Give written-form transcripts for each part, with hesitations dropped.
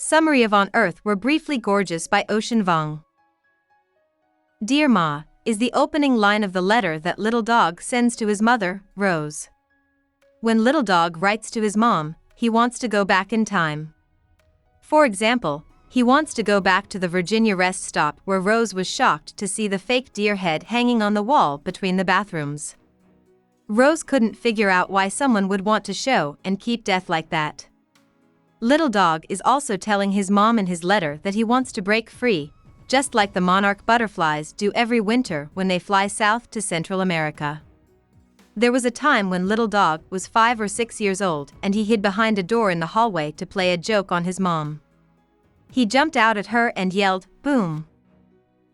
Summary of On Earth We're Briefly Gorgeous by Ocean Vuong. Dear Ma, is the opening line of the letter that Little Dog sends to his mother, Rose. When Little Dog writes to his mom, he wants to go back in time. For example, he wants to go back to the Virginia rest stop where Rose was shocked to see the fake deer head hanging on the wall between the bathrooms. Rose couldn't figure out why someone would want to show and keep death like that. Little Dog is also telling his mom in his letter that he wants to break free, just like the monarch butterflies do every winter when they fly south to Central America. There was a time when Little Dog was 5 or 6 years old and he hid behind a door in the hallway to play a joke on his mom. He jumped out at her and yelled, "Boom!"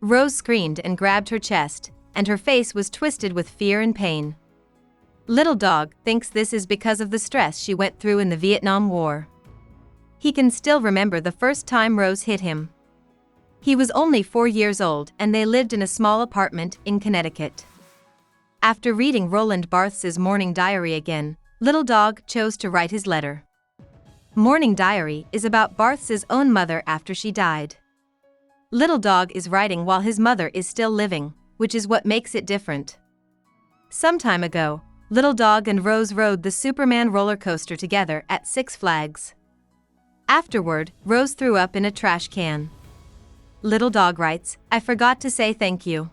Rose screamed and grabbed her chest, and her face was twisted with fear and pain. Little Dog thinks this is because of the stress she went through in the Vietnam War. He can still remember the first time Rose hit him. He was only 4 years old and they lived in a small apartment in Connecticut. After reading Roland Barthes' morning diary again, Little Dog chose to write his letter. Morning Diary is about Barthes' own mother after she died. Little Dog is writing while his mother is still living, which is what makes it different. Some time ago, Little Dog and Rose rode the Superman roller coaster together at Six Flags. Afterward, Rose threw up in a trash can. Little Dog writes, "I forgot to say thank you."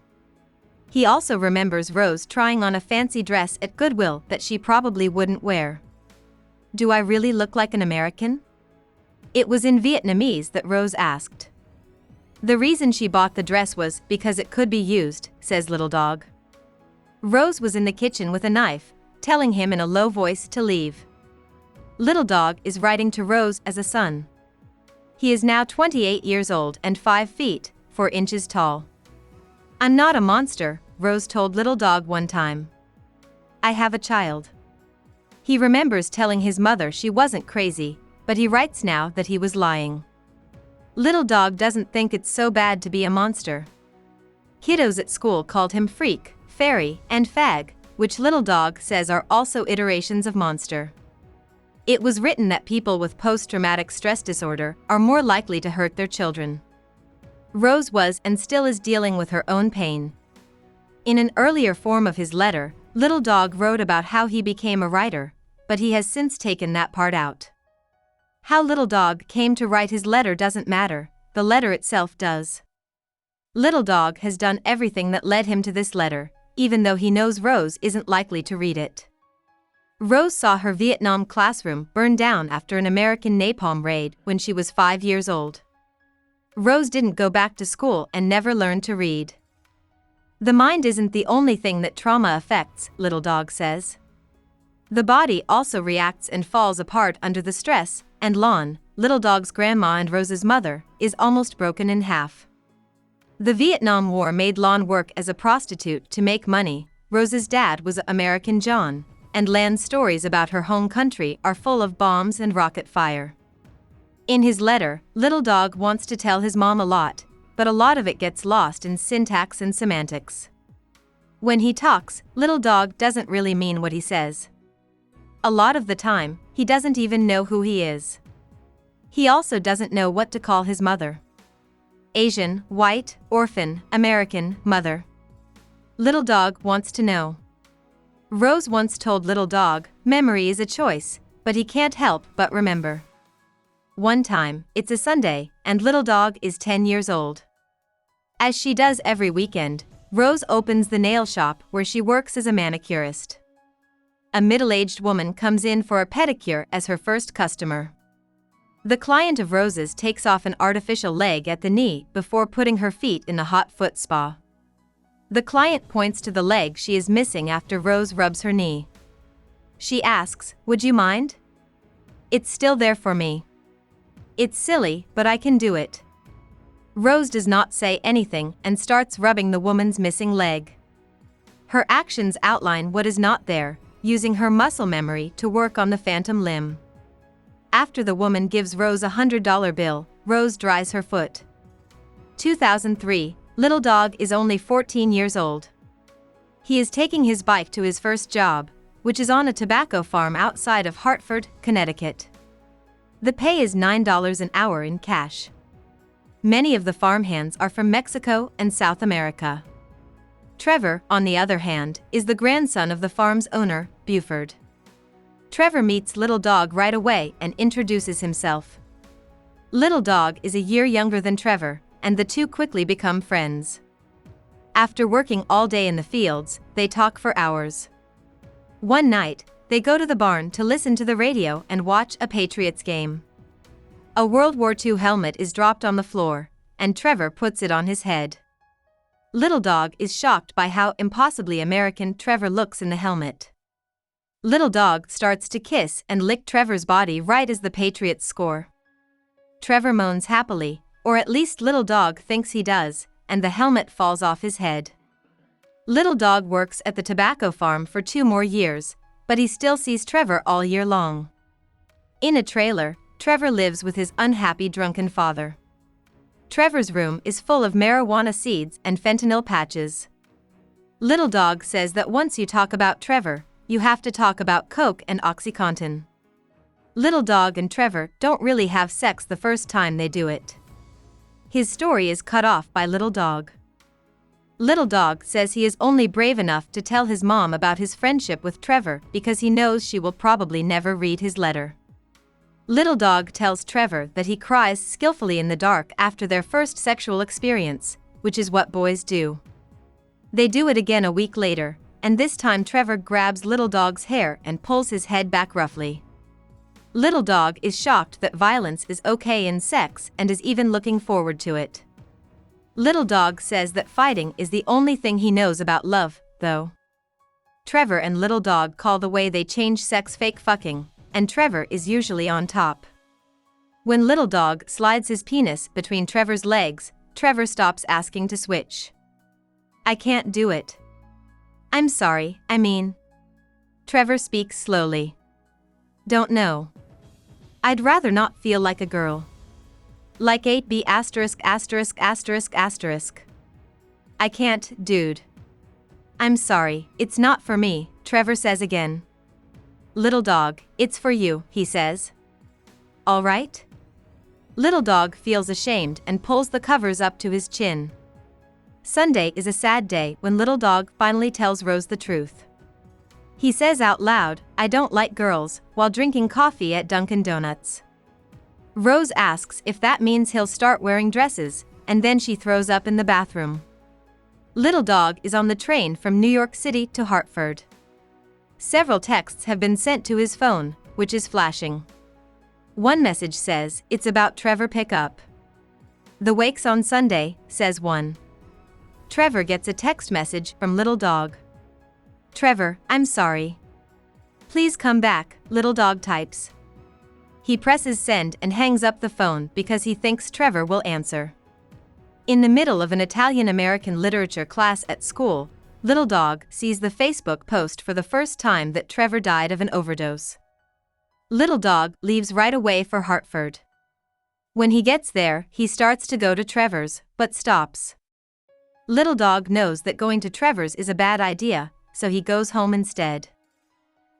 He also remembers Rose trying on a fancy dress at Goodwill that she probably wouldn't wear. "Do I really look like an American?" It was in Vietnamese that Rose asked. The reason she bought the dress was because it could be used, says Little Dog. Rose was in the kitchen with a knife, telling him in a low voice to leave. Little Dog is writing to Rose as a son. He is now 28 years old and 5 feet, 4 inches tall. "I'm not a monster," Rose told Little Dog one time. "I have a child." He remembers telling his mother she wasn't crazy, but he writes now that he was lying. Little Dog doesn't think it's so bad to be a monster. Kiddos at school called him freak, fairy, and fag, which Little Dog says are also iterations of monster. It was written that people with post-traumatic stress disorder are more likely to hurt their children. Rose was and still is dealing with her own pain. In an earlier form of his letter, Little Dog wrote about how he became a writer, but he has since taken that part out. How Little Dog came to write his letter doesn't matter, the letter itself does. Little Dog has done everything that led him to this letter, even though he knows Rose isn't likely to read it. Rose saw her Vietnam classroom burn down after an American napalm raid when she was 5 years old. Rose didn't go back to school and never learned to read. The mind isn't the only thing that trauma affects, Little Dog says. The body also reacts and falls apart under the stress, and Lon, Little Dog's grandma and Rose's mother, is almost broken in half. The Vietnam War made Lon work as a prostitute to make money. Rose's dad was American John, and Lan's stories about her home country are full of bombs and rocket fire. In his letter, Little Dog wants to tell his mom a lot, but a lot of it gets lost in syntax and semantics. When he talks, Little Dog doesn't really mean what he says. A lot of the time, he doesn't even know who he is. He also doesn't know what to call his mother. Asian, white, orphan, American, mother. Little Dog wants to know. Rose once told Little Dog, memory is a choice, but he can't help but remember. One time, it's a Sunday, and Little Dog is 10 years old. As she does every weekend, Rose opens the nail shop where she works as a manicurist. A middle-aged woman comes in for a pedicure as her first customer. The client of Rose's takes off an artificial leg at the knee before putting her feet in a hot foot spa. The client points to the leg she is missing after Rose rubs her knee. She asks, "Would you mind?" "It's still there for me." "It's silly, but I can do it." Rose does not say anything and starts rubbing the woman's missing leg. Her actions outline what is not there, using her muscle memory to work on the phantom limb. After the woman gives Rose a $100 bill, Rose dries her foot. 2003. Little Dog is only 14 years old. He is taking his bike to his first job, which is on a tobacco farm outside of Hartford, Connecticut. The pay is $9 an hour in cash. Many of the farmhands are from Mexico and South America. Trevor, on the other hand, is the grandson of the farm's owner, Buford. Trevor meets Little Dog right away and introduces himself. Little Dog is a year younger than Trevor, and the two quickly become friends. After working all day in the fields, they talk for hours. One night, they go to the barn to listen to the radio and watch a Patriots game. A World War II helmet is dropped on the floor, and Trevor puts it on his head. Little Dog is shocked by how impossibly American Trevor looks in the helmet. Little Dog starts to kiss and lick Trevor's body right as the Patriots score. Trevor moans happily, or at least Little Dog thinks he does, and the helmet falls off his head. Little Dog works at the tobacco farm for 2 more years, but he still sees Trevor all year long. In a trailer, Trevor lives with his unhappy drunken father. Trevor's room is full of marijuana seeds and fentanyl patches. Little Dog says that once you talk about Trevor, you have to talk about Coke and OxyContin. Little Dog and Trevor don't really have sex the first time they do it. His story is cut off by Little Dog. Little Dog says he is only brave enough to tell his mom about his friendship with Trevor because he knows she will probably never read his letter. Little Dog tells Trevor that he cries skillfully in the dark after their first sexual experience, which is what boys do. They do it again a week later, and this time Trevor grabs Little Dog's hair and pulls his head back roughly. Little Dog is shocked that violence is okay in sex and is even looking forward to it. Little Dog says that fighting is the only thing he knows about love, though. Trevor and Little Dog call the way they change sex fake fucking, and Trevor is usually on top. When Little Dog slides his penis between Trevor's legs, Trevor stops asking to switch. "I can't do it. I'm sorry, I mean." Trevor speaks slowly. "Don't know. I'd rather not feel like a girl. Like 8B asterisk asterisk asterisk asterisk. I can't, dude. I'm sorry, it's not for me," Trevor says again. "Little Dog, it's for you," he says. "All right?" Little Dog feels ashamed and pulls the covers up to his chin. Sunday is a sad day when Little Dog finally tells Rose the truth. He says out loud, "I don't like girls," while drinking coffee at Dunkin' Donuts. Rose asks if that means he'll start wearing dresses, and then she throws up in the bathroom. Little Dog is on the train from New York City to Hartford. Several texts have been sent to his phone, which is flashing. One message says, "It's about Trevor pickup." "The wake's on Sunday," says one. Trevor gets a text message from Little Dog. "Trevor, I'm sorry. Please come back," Little Dog types. He presses send and hangs up the phone because he thinks Trevor will answer. In the middle of an Italian-American literature class at school, Little Dog sees the Facebook post for the first time that Trevor died of an overdose. Little Dog leaves right away for Hartford. When he gets there, he starts to go to Trevor's, but stops. Little Dog knows that going to Trevor's is a bad idea, so he goes home instead.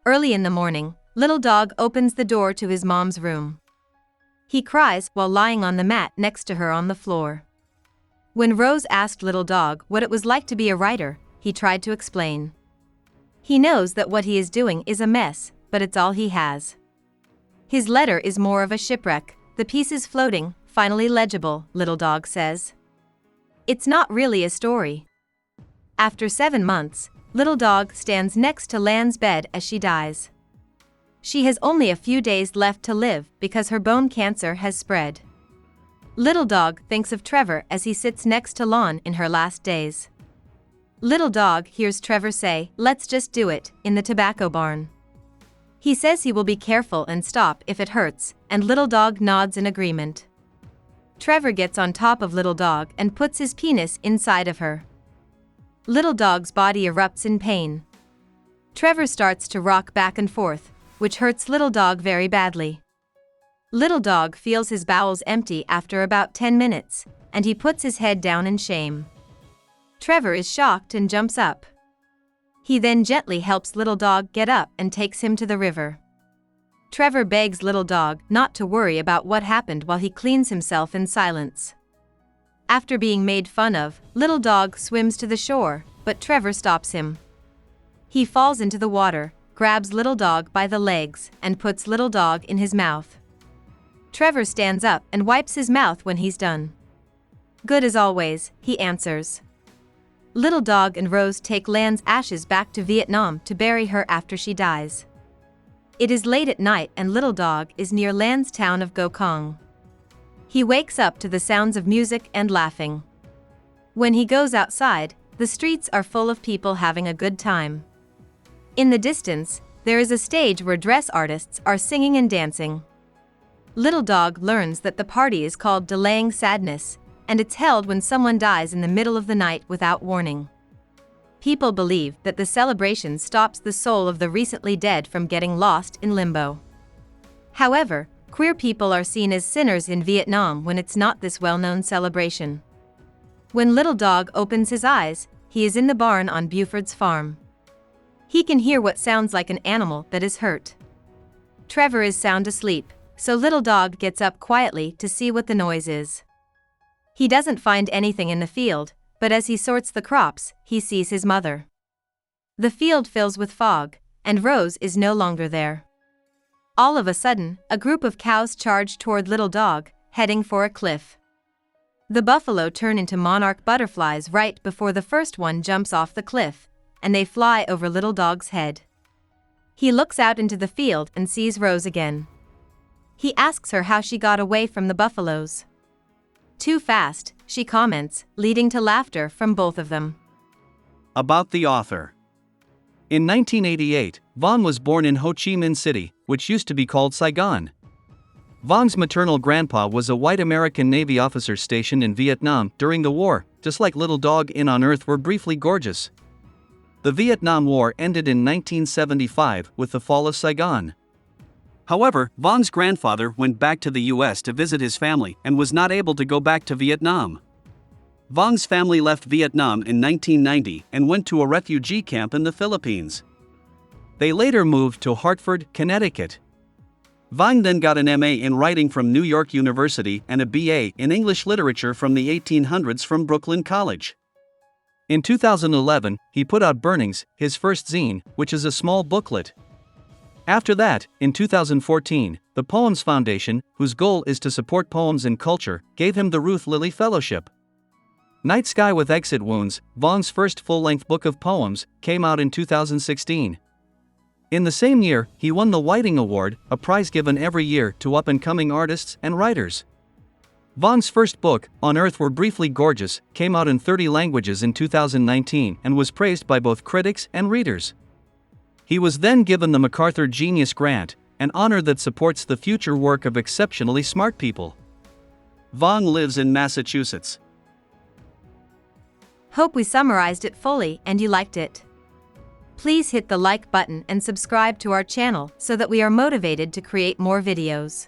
Early in the morning, Little Dog opens the door to his mom's room. He cries while lying on the mat next to her on the floor. When Rose asked Little Dog what it was like to be a writer, he tried to explain. He knows that what he is doing is a mess, but it's all he has. His letter is more of a shipwreck, the pieces floating, finally legible, Little Dog says. It's not really a story. After 7 months, Little Dog stands next to Lan's bed as she dies. She has only a few days left to live because her bone cancer has spread. Little Dog thinks of Trevor as he sits next to Lan in her last days. Little Dog hears Trevor say, "Let's just do it," in the tobacco barn. He says he will be careful and stop if it hurts, and Little Dog nods in agreement. Trevor gets on top of Little Dog and puts his penis inside of her. Little Dog's body erupts in pain. Trevor starts to rock back and forth, which hurts Little Dog very badly. Little Dog feels his bowels empty after about 10 minutes, and he puts his head down in shame. Trevor is shocked and jumps up. He then gently helps Little Dog get up and takes him to the river. Trevor begs little dog not to worry about what happened while he cleans himself in silence. After being made fun of, little dog swims to the shore, but Trevor stops him. He falls into the water, grabs little dog by the legs, and puts little dog in his mouth. Trevor stands up and wipes his mouth when he's done. "Good as always," he answers. Little dog and Rose take Lan's ashes back to Vietnam to bury her after she dies. It is late at night and little dog is near Lan's town of Go Kong. He wakes up to the sounds of music and laughing. When he goes outside, the streets are full of people having a good time. In the distance, there is a stage where dress artists are singing and dancing. Little dog learns that the party is called Delaying Sadness, and it's held when someone dies in the middle of the night without warning. People believe that the celebration stops the soul of the recently dead from getting lost in limbo. However, queer people are seen as sinners in Vietnam when it's not this well-known celebration. When little dog opens his eyes, he is in the barn on Buford's farm. He can hear what sounds like an animal that is hurt. Trevor is sound asleep, so little dog gets up quietly to see what the noise is. He doesn't find anything in the field, but as he sorts the crops, he sees his mother. The field fills with fog, and Rose is no longer there. All of a sudden, a group of cows charge toward little dog, heading for a cliff. The buffalo turn into monarch butterflies right before the first one jumps off the cliff, and they fly over little dog's head. He looks out into the field and sees Rose again. He asks her how she got away from the buffaloes. "Too fast," she comments, leading to laughter from both of them. About the author. In 1988, Vuong was born in Ho Chi Minh City, which used to be called Saigon. Vuong's maternal grandpa was a white American Navy officer stationed in Vietnam during the war, just like Little Dog in On Earth Were Briefly Gorgeous. The Vietnam War ended in 1975 with the fall of Saigon. However, Vuong's grandfather went back to the US to visit his family and was not able to go back to Vietnam. Vuong's family left Vietnam in 1990 and went to a refugee camp in the Philippines. They later moved to Hartford, Connecticut. Vuong then got an MA in writing from New York University and a BA in English literature from the 1800s from Brooklyn College. In 2011, he put out Burnings, his first zine, which is a small booklet. After that, in 2014, the Poems Foundation, whose goal is to support poems and culture, gave him the Ruth Lilly Fellowship. Night Sky with Exit Wounds, Vuong's first full-length book of poems, came out in 2016. In the same year, he won the Whiting Award, a prize given every year to up-and-coming artists and writers. Vuong's first book, On Earth Were Briefly Gorgeous, came out in 30 languages in 2019 and was praised by both critics and readers. He was then given the MacArthur Genius Grant, an honor that supports the future work of exceptionally smart people. Vuong lives in Massachusetts. Hope we summarized it fully and you liked it. Please hit the like button and subscribe to our channel so that we are motivated to create more videos.